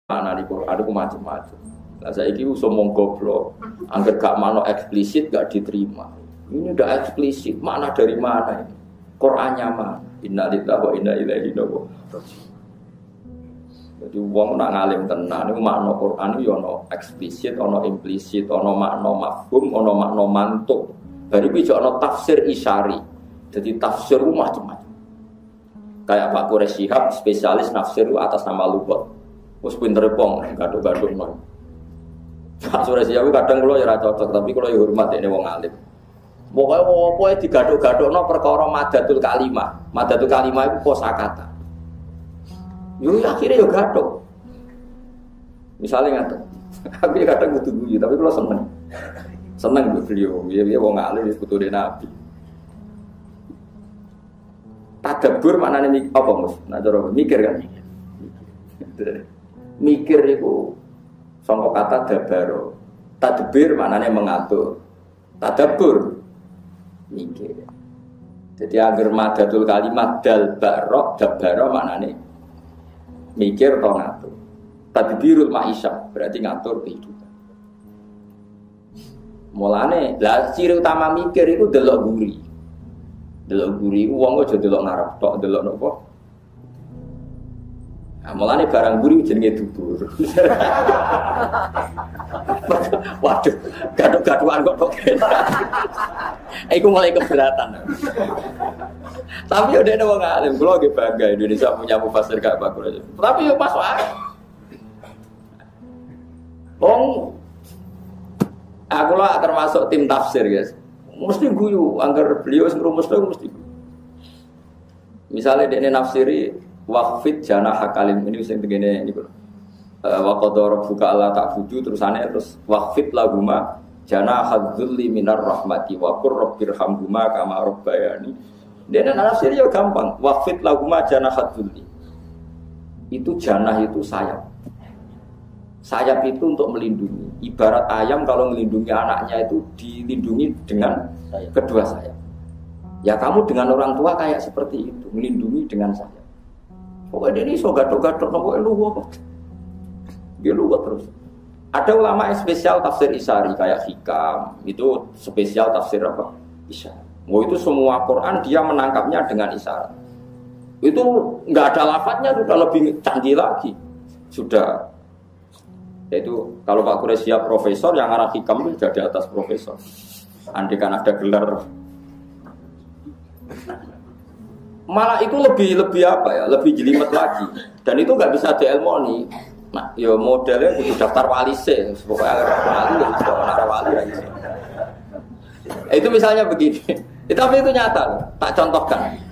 Mana di Quran itu macam-macam. Nah, saya ini somong goblok, angker gak mano eksplisit gak diterima. Ini udah eksplisit, mana dari mana ini? Qurannya mana? Inna lillahi wa inna ilaihi raji'un. Jadi wong nak ngalim tenan niku makna Quran iki ana eksplisit, ana implisit, ana makna mafhum, ana makna mantuk. Bari kuwi ana tafsir isyari. Jadi tafsir macam-macam. Kayak Pak Quraisy Shihab spesialis nafsir atas nama lughat. Wes pinter pong, gaduh-gaduh mah. Pak Quraisy Shihab kadang kula ya ora cocok, tapi kula ya hormat dene wong alim. Pokoke opo digaduh-gaduhno perkara madatul kalimah. Madatul kalimah iku kosakata. Yo akhirnya yo gaduh. Misalnya ngaten. Aku kadang kudu guyu, tapi kula seneng. Seneng beliau, dia wong alim putune Nabi. Tadabbur maknane apa, Mas? Nah, cara mikir kan. Mikir itu sangka kata dabaro. Tadbir maknanya mengatur. Tadabbur mikir. Jadi agar madatul kalimat dal barok dabaro maknanya mikir atau ngatur. Tadbirul ma'isyah berarti ngatur kehidupan. Mulane lah ciri utama mikir itu delok guri. Delok guri wong aja delok ngarep tok delok napa. Nah, mulane barang guri jenenge dubur. Waduh, gaduh-gaduhan kok tok. Iku mulai keberatan. Tapi udah ada wong alim, kula nggih bangga Indonesia punya mufasir gak bagus. Tapi yo pas wae. Wong aku lah termasuk tim tafsir, guys. Mesti guyu, anggar beliau ngrumus to mesti. Misalnya dekne nafsiri waqfid janah kalim ini sing tegene niku. Wa qadara rabbuka alla ta'budu terus waqfid lahuma janah hadzulli minar rahmati wa qur rabbirhamhuma kama rabbayani. Dekne nafsiri yo gampang, waqfid lahuma janah hadzulli. Itu janah itu sayap. Sayap itu untuk melindungi. Ibarat ayam kalau melindungi anaknya itu dilindungi dengan kedua sayap. Ya kamu dengan orang tua kayak seperti itu, melindungi dengan sayap. Pokoknya ini so gaduh-gaduh, pokoknya luwak. Dia luwak terus. Ada ulama yang spesial tafsir isyari kayak Hikam, itu spesial tafsir apa? Isyari. Oh itu semua Quran dia menangkapnya dengan isyarat. Itu nggak ada lafadznya sudah lebih canggih lagi. Sudah. Yaitu kalau Pak Quraisy Shihab profesor yang arah Hikam itu sudah di atas profesor. Andai kan ada gelar. Malah itu lebih apa ya? Lebih jelimet lagi. Dan itu nggak bisa diilmoni. Nah, ya modelnya butuh daftar wali sih. Pokoknya wali ya sudah wali aja. Itu misalnya begini. Tapi itu nyata. Tak contohkan.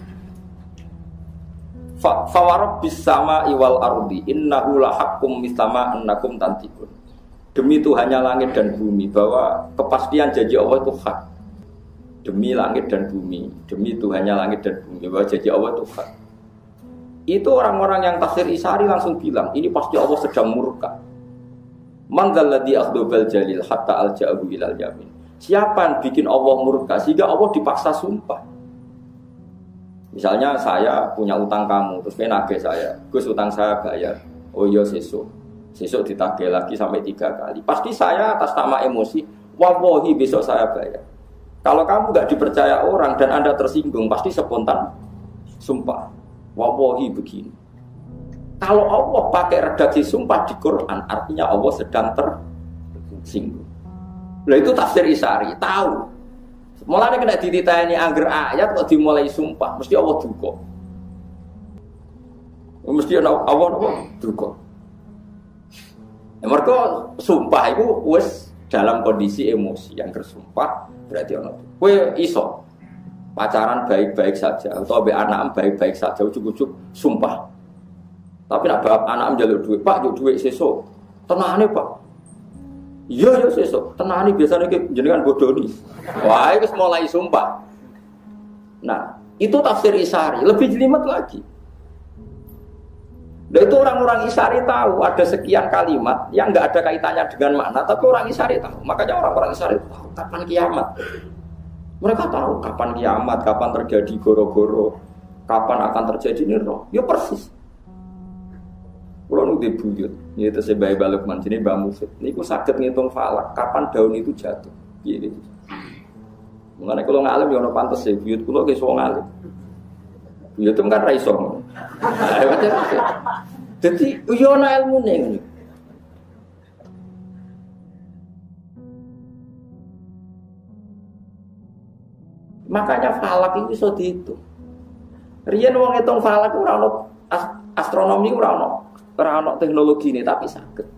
Fawarab bisama iwal ardi innahu lahakum mislama annakum tantikun. Demi Tuhannya langit dan bumi bahwa kepastian janji Allah itu hak. Demi langit dan bumi, demi Tuhannya langit dan bumi bahwa janji Allah itu hak. Itu orang-orang yang tafsir isyari langsung bilang, ini pasti Allah sedang murka. Man dzalladzi akhdabal jalil hatta alja'ahu ilal yamin. Siapa yang bikin Allah murka sehingga Allah dipaksa sumpah? Misalnya saya punya utang kamu, terus nagih saya, Gus utang saya bayar. Oh iya sesuk ditagih lagi sampai 3 kali. Pasti saya atas nama emosi, wallahi besok saya bayar. Kalau kamu nggak dipercaya orang dan Anda tersinggung, pasti spontan sumpah, wallahi begini. Kalau Allah pakai redaksi sumpah di Quran, artinya Allah sedang tersinggung. Nah itu tafsir isyari, tahu. Mulane kena dititani angger ayat kok dimulai sumpah, mesti Allah duka. Mesti Allah duka. Ya mergo sumpah itu wis dalam kondisi emosi yang bersumpah berarti ono. Kowe iso pacaran baik-baik saja atau ambek anak baik-baik saja ujug-ujug sumpah. Tapi nek bapak anak njaluk duit, Pak, njuk duit sesuk. Tenane, Pak. Iya sesuk. Tenane biasane iki jenengan bodoni. Wah, itu mulai sumpah. Nah, itu tafsir isyari, lebih jelimet lagi. Dan itu orang-orang isyari tahu ada sekian kalimat yang enggak ada kaitannya dengan makna, tapi orang isyari tahu. Makanya orang-orang isyari tahu kapan kiamat. Mereka tahu kapan kiamat, kapan terjadi goro-goro, kapan akan terjadi nirna. Ya persis. Kulo nu di buyut, itu sebagai balukman sini Mbak Mufid. Niku saged ngitung falak kapan daun itu jatuh. Piye gitu. Mengenai kalau ngalim ya ono pantes ya, buyut kulo ge wong alim. Buyut kan ra iso. Dadi yo ana ilmune ngene. Makanya falak itu iso diitung. Riyen wong ngitung falak ora ono astronomi ora ono teknologi ini tapi saged.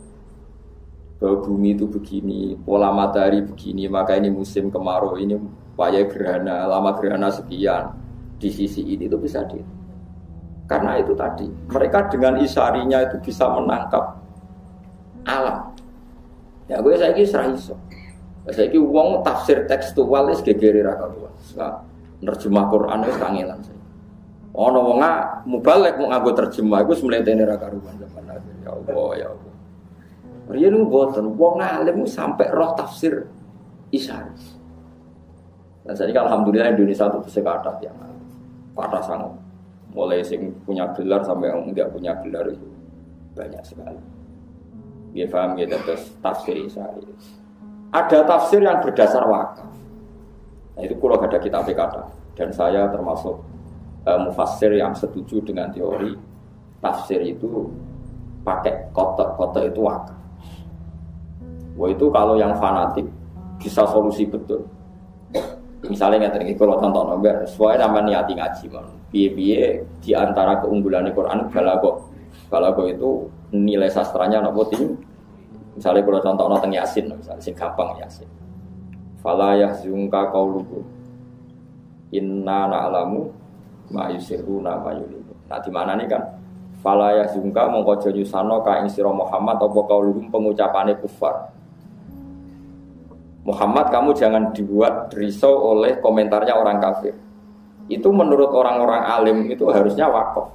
Bahwa bumi itu begini, pola matahari begini, maka ini musim kemarau, ini wayah gerhana, lama gerhana sekian. Di sisi ini itu bisa diitung. Karena itu tadi, mereka dengan isarinya itu bisa menangkap alam. Ya gue saiki ora iso. Saiki wong tafsir tekstual wis gegere ra karuan. Nerjemah Quran wis kangelan saya. Ana wong mubalek mau nganggo terjemah iku semlentene ra karuan zaman akhir. Ya Allah, ya Allah. Riyen mboten wong alim sampai roh tafsir isar. Dan saya alhamdulillah Indonesia itu sekata yang kata sangat. Mulai sing punya gelar sampai yang enggak punya gelar itu banyak sekali. Dia paham gitu terus tafsir isari. Ada tafsir yang berdasar wakaf. Nah, itu kalau ada kitab kata dan saya termasuk mufassir yang setuju dengan teori tafsir itu pakai kotak itu wakaf. Wah itu kalau yang fanatik bisa solusi betul. Misalnya nggak terkait kalau tonton nomor, sesuai nama niati ngaji man. Biye di antara keunggulan Quran balago itu nilai sastranya nopo tinggi. Misalnya kalau contoh nonton Yasin, misalnya sing gampang Yasin. Fala yahzunka qauluhum inna na'lamu ma yusirruna ma yulinun. Nah di mana nih kan? Fala yahzunka mongko aja nyusano ka ing sira Muhammad apa qauluhum pengucapane kufar. Muhammad kamu jangan dibuat risau oleh komentarnya orang kafir. Itu menurut orang-orang alim itu harusnya wakaf.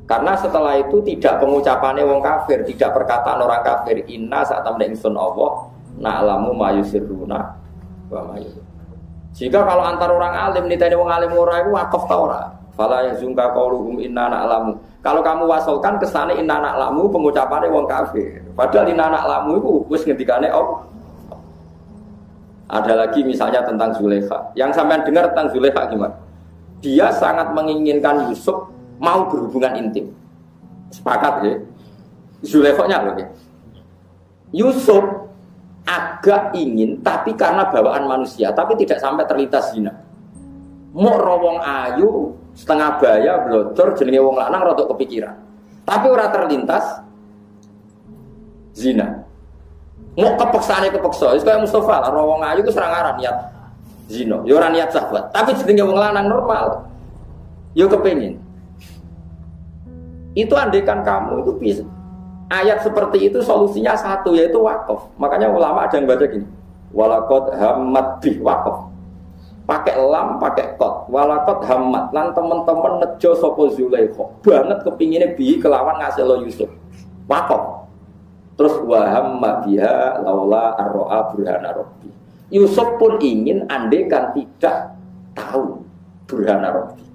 Karena setelah itu tidak pengucapannya wong kafir, tidak perkataan orang kafir. Inna saat temen ingsun Allah na'lamu ma yusirruna wa ma yulinun. Jika kalau antar orang alim niteni wong alim ora iku wakaf ta ora? Fala yazunka qauluhum inna na'lamu. Kalau kamu wasolkan kesane inna na'lamu pengucapannya wong kafir. Padahal inna na'lamu itu wis ngendikane Allah. Ada lagi misalnya tentang Zulaikha. Yang sampean dengar tentang Zulaikha gimana? Dia sangat menginginkan Yusuf mau berhubungan intim. Sepakat ya? Zulaikha-nya loh ya. Yusuf agak ingin tapi karena bawaan manusia, tapi tidak sampai terlintas zina. Mau rawong ayu setengah baya blodor jenenge wong lanang rada kepikiran. Tapi ora terlintas zina. Mau kepeksa, itu kayak Mustafa lah, rawong ayu itu serangaran niat zino, ya orang niat sahabat, tapi jenenge wong lanang normal, ya kepengin. Itu andekan kamu itu bisa. Ayat seperti itu solusinya satu yaitu wakaf. Makanya ulama ada yang baca gini, walaqad hammat bih wakaf. Pakai lam, pakai kot, walaqad hammat. Lan teman-teman nejo sapa Zulaikha, banget kepinginnya bi kelawan ngasih lo Yusuf. Wakaf. Terus wahamma biha laula arro'a burhana rabbi. Yusuf pun ingin andekan tidak tahu burhana rabbi.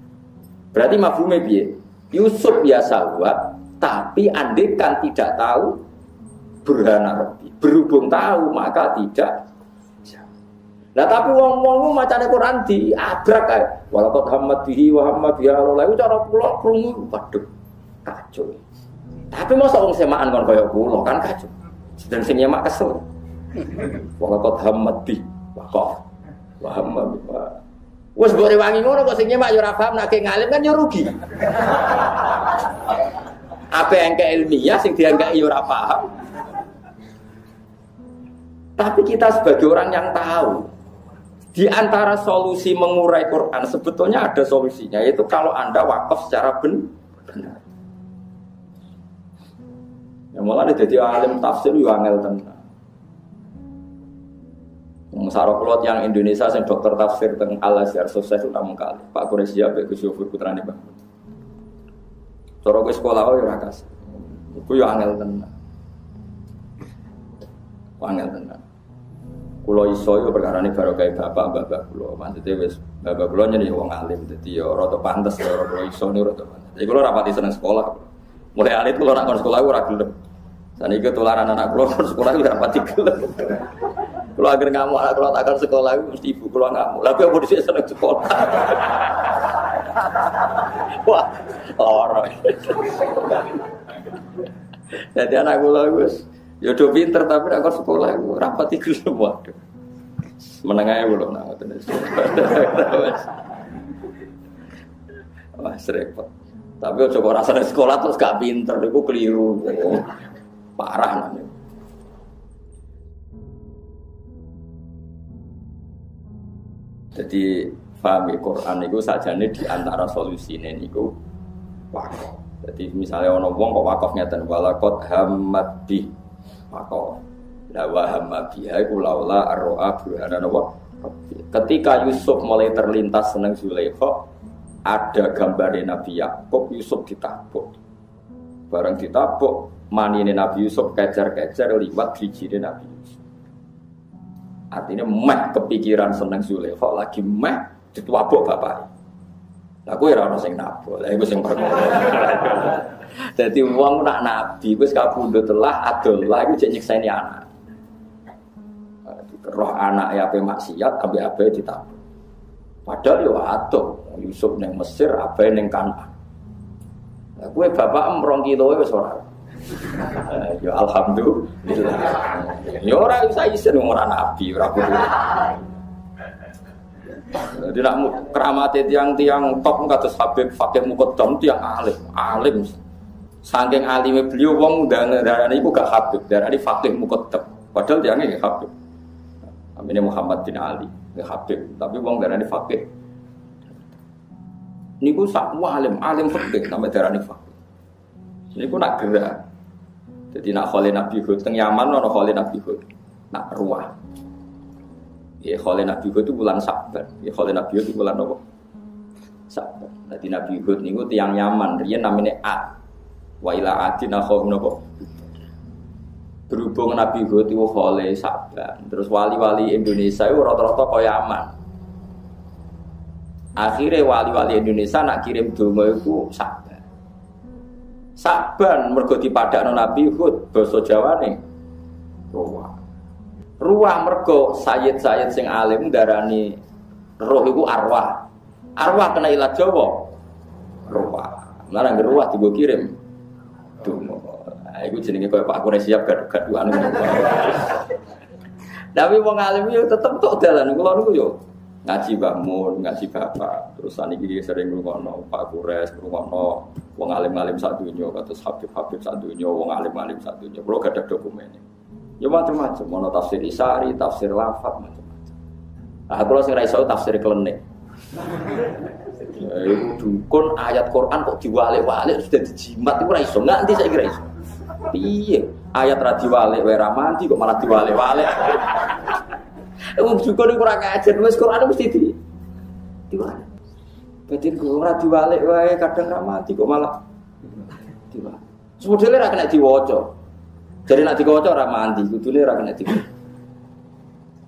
Berarti mafhume piye? Yusuf ya sahabat, tapi andekan tidak tahu burhana rabbi. Berhubung tahu maka tidak. Nah tapi wong-wong macane Quran diabrak kae. Walaqad hammat bihi wa hamma biha laula itu cara kula krungu waduh kacau. Tapi masa wong semaan kon kaya kula kan kacau. Sedang sing nyemak kesel. Walaqad hammat bi waqaf. Wa hamma bi. Wes mbok rewangi ngono kok sing nyemak yo ora paham nek ngalim kan yo rugi. Apa yang ke ilmiah sing dianggap yo ora paham. Tapi kita sebagai orang yang tahu di antara solusi mengurai Quran sebetulnya ada solusinya yaitu kalau Anda wakaf secara benar. Ya malah jadi alim tafsir yo angel tenan. Musara kulot yang Indonesia sing dokter tafsir teng Al-Azhar sukses itu namung kali. Pak Quraisy ape Gus Yofur putrane Bang. Cara ke sekolah yo ora kas. Iku yo angel tenan. Angel tenan. Kulo iso yo perkarane barokah bapak-bapak kulo. Maksudnya wis bapak kulo nyene wong alim dadi yo rada pantes yo kulo iso niku rada pantes. Jadi kulo rapati seneng sekolah. Mulai alit kula nak kon sekolah ora gelem. Saniki tularan anak kula kon sekolah ora pati gelem. Kula agar ngamuk anak kula takkan sekolah mesti ibu kula ngamuk. Lah kok dhisik seneng sekolah. Wah, ora. Jadi anak kula wis ya do pinter tapi nek kon sekolah ora pati gelem waduh. Menengae kula nang ngoten. Wah, repot. Tapi coba rasanya sekolah terus gak pinter, itu keliru. Parah namanya. Jadi paham ya, Quran itu sajane di antara solusi ini itu wakaf. Jadi misalnya orang wong kok wakaf ngeten walaqad hammat bi wakaf. La wa hamma biha iku laula arro'a burhana wa. Ketika Yusuf mulai terlintas seneng Zulaikha, ada gambarnya Nabi Yakub, Yusuf ditabuk. Barang ditabuk, manine Nabi Yusuf kejar-kejar liwat gijine Nabi Yusuf. Artinya meh kepikiran seneng Zulaikha lagi meh dituabuk bapak. Lah kowe ora ono sing nabuk, lha iku sing perkara. Dadi wong nak nabi wis kabundut telah adolah iku jek nyekseni anak. Roh anak ya ape maksiat ambe ape ditabuk. Padahal yo atuh Yusuf ning Mesir ape ning Kanaan. Lah kowe bapak 2 kilo wis ora. Ya alhamdulillah. Ya ora usah isen ora nabi ora kudu. Jadi nak keramate tiang-tiang top kados Habib Fakih Muqaddam tiang alim. Saking alime beliau wong darane iku gak Habib, darane Fakih Muqaddam. Padahal tiange Habib. Namanya Muhammad bin Ali, nggak Habib, tapi wong darani fakih. Niku sakwa alim fakih, nama darani fakih. Niku nak gerak. Jadi nak kholi Nabi Hud, teng Yaman ono kholi Nabi Hud, nak ruah. Ya kholi Nabi Hud itu bulan Saban, ya kholi Nabi Hud itu bulan apa? Saban. Jadi Nabi Hud niku tiang Yaman, riyen namanya Ad. Wa ila adina khawm napa? Berhubung Nabi Hud itu kholi Saban, terus wali-wali Indonesia itu rata-rata kaya aman. Akhirnya wali-wali Indonesia nak kirim donga itu Saban mergo dipadakno Nabi Hud basa Jawane ruah mergo sayyid-sayyid sing alim darani roh iku arwah kena ilat Jawa ruah lan ruah digo kirim donga. Iku jenenge koyo Pak Kure siap gaduh-gaduhan. Tapi wong alim yo tetep tok dalan kula niku yo ngaji Mbah Mun, ngaji Bapak. Terus saniki sering ngrungokno Pak Kures, ngrungokno wong alim-alim sak donya kados Habib-habib sak donya, wong alim-alim sak donya. Kulo gadah dokumene. Ya macam-macam, ono tafsir Isari, tafsir Lafat macam-macam. Ah kula sing ra iso tafsir Klenik. Dukun ayat Quran kok diwalik-walik sudah dijimat iku ora iso. Nganti saiki ra iso. Piye? Ayat ra diwalik wae ra mandi kok malah diwalik-walik. Wong dukun iku ora kajen wis Quran mesti diwalik. Betin kok ora diwalik wae kadang ra mandi kok malah diwalik. Sebetulnya ra kena diwaca. Jadi nek diwaca ora mandi, kudune ra kena diwaca.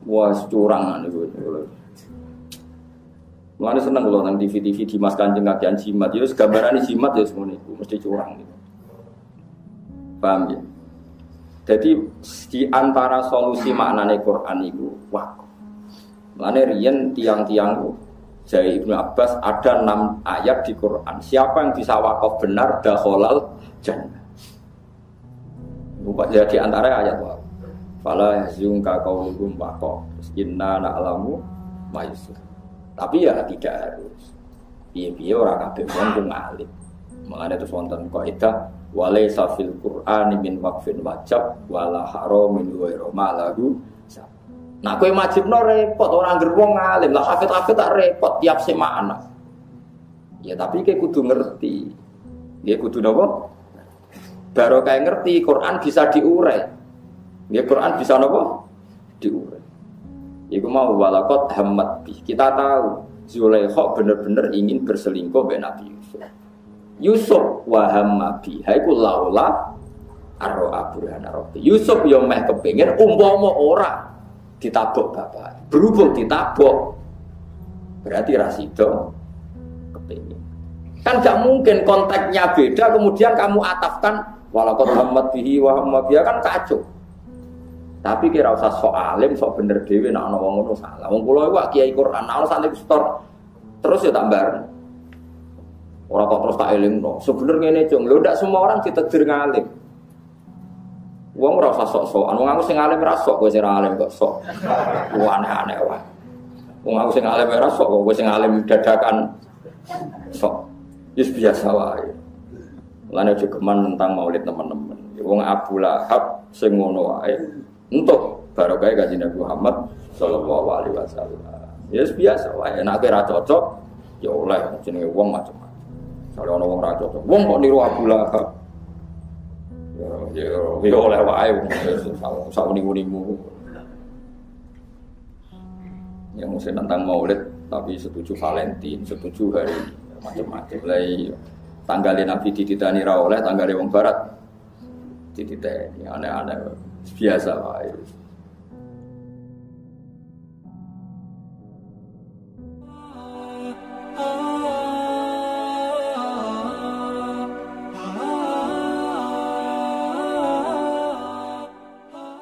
Wah, curang niku. Mulane seneng kula nang TV-TV Dimas Kanjeng kakean jimat. Ya wis gambarane jimat ya semono iku, mesti curang niku. Paham ya? Jadi di antara solusi maknane Quran itu wakaf. Mulane riyen tiang-tiang Jai Ibnu Abbas ada 6 ayat di Quran. Siapa yang bisa wakaf benar dakhalal jannah. Bukan di antara ayat wakaf. Fala yahzunka qauluhum waqaf. Inna na'lamu ma yusir. Tapi ya tidak harus. Piye-piye ora kabeh wong ngalim. Mangane terus wonten kaidah walaysa fil Qur'ani min waqfin wajib wala haramin wa malahu. Nah kowe wajibno repot ora ngger wong ngalim. Lah hafid-hafid tak repot tiap semana. Ya tapi kowe kudu ngerti. Nggih kudu napa? Baru kayak ngerti Quran bisa diurai. Nggih Quran bisa napa? Diurai. Iku mau walaqad hammat bi. Kita tahu Zulaikha benar-benar ingin berselingkuh dengan Nabi Yusuf. Yusuf wa hamma bi. Haiku laula arro'a burhana rabbi. Yusuf yo meh kepengin umpama ora ditabuk bapak. Berhubung ditabuk berarti ra sida kepengin. Kan gak mungkin konteksnya beda kemudian kamu atafkan walaqad hammat bihi wa hamma biha kan kacau. Tapi kira usah sok alim, sok bener dhewe nek ana wong ngono salah. Wong kula iku kiai Quran, ana santri setor terus ya tak bareng. Ora kok terus tak elingno. Sebenarnya ngene, Cung. Lho ndak semua orang ditedir ngalim. Wong ora usah sok-sokan. Wong aku sing alim ora sok, kowe sing alim kok sok. Aneh-aneh wae. Wong aku sing alim ora sok, kowe sing alim dadakan sok. Wis biasa wae. Lan aja geman tentang maulid teman-teman. Wong Abu Lahab sing ngono wae. Untuk barokah Kanjeng Nabi Muhammad sallallahu alaihi wasallam. Ya biasa wae. Nek ora cocok ya oleh jenenge wong macam-macam. Kalau ana wong ra cocok, wong kok niru Abu Lahab. Ya oleh wae wong sak niku-niku. Yang mesti tentang maulid tapi setuju Valentine, setuju hari macam-macam. Lah iya. Tanggalé Nabi dititani ra oleh, tanggalé wong barat dititeni aneh-aneh biasa wae.